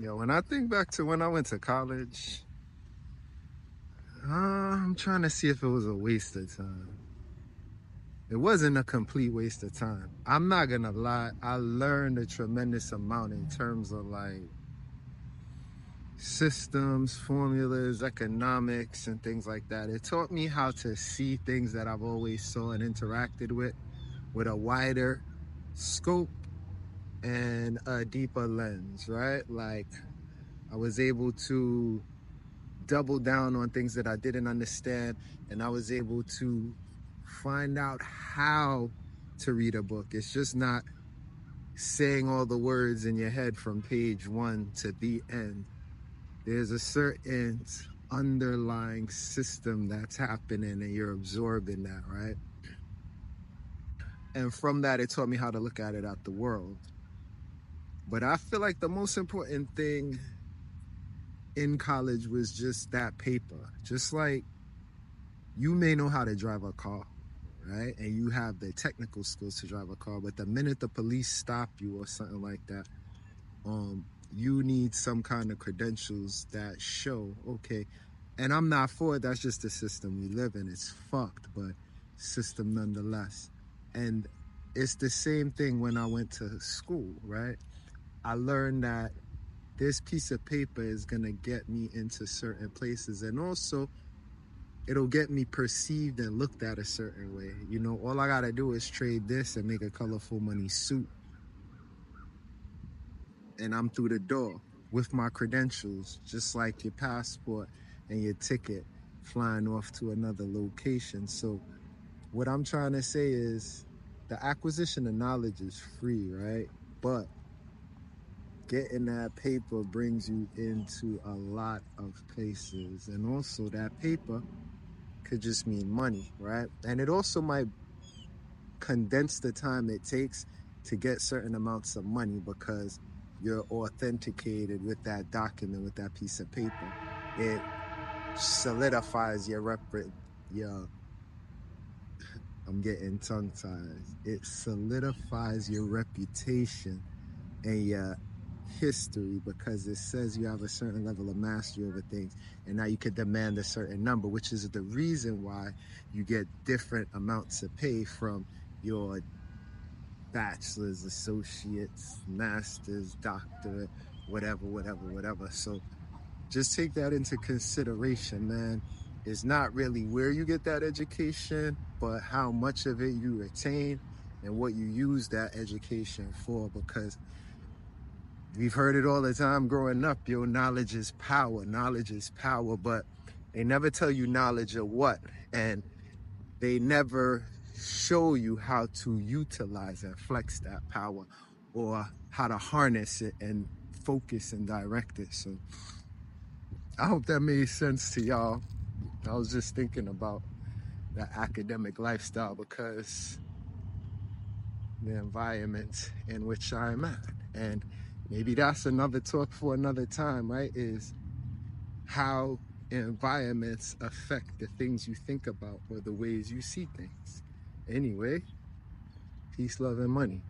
Yo, when I think back to when I went to college, I'm trying to see if it was a waste of time. It wasn't a complete waste of time. I'm not gonna lie, I learned a tremendous amount in terms of like systems, formulas, economics, and things like that. It taught me how to see things that I've always saw and interacted with a wider scope and a deeper lens, right? Like I was able to double down on things that I didn't understand, and I was able to find out how to read a book. It's just not saying all the words in your head from page one to the end. There's a certain underlying system that's happening and you're absorbing that, right? And from that, it taught me how to look at it at the world. But I feel like the most important thing in college was just that paper. Just like you may know how to drive a car, right? And you have the technical skills to drive a car, but the minute the police stop you or something like that, you need some kind of credentials that show, okay, and I'm not for it, that's just the system we live in. It's fucked, but system nonetheless. And it's the same thing when I went to school, right? I learned that this piece of paper is gonna get me into certain places, and also it'll get me perceived and looked at a certain way. You know, all I gotta do is trade this and make a colorful money suit, and I'm through the door with my credentials, just like your passport and your ticket flying off to another location. So what I'm trying to say is the acquisition of knowledge is free, right? But getting that paper brings you into a lot of places. And also that paper could just mean money, right? And it also might condense the time it takes to get certain amounts of money because you're authenticated with that document, with that piece of paper. It solidifies your I'm getting tongue tied. It solidifies your reputation and your history because it says you have a certain level of mastery over things, and now you could demand a certain number, which is the reason why you get different amounts of pay from your bachelor's, associates, master's, doctorate, whatever. So just take that into consideration, man. It's not really where you get that education, but how much of it you retain and what you use that education for, because we've heard it all the time growing up, yo, knowledge is power, but they never tell you knowledge of what, and they never show you how to utilize and flex that power or how to harness it and focus and direct it. So I hope that made sense to y'all. I was just thinking about the academic lifestyle because the environment in which I'm at. And maybe that's another talk for another time, right? Is how environments affect the things you think about or the ways you see things. Anyway, peace, love, and money.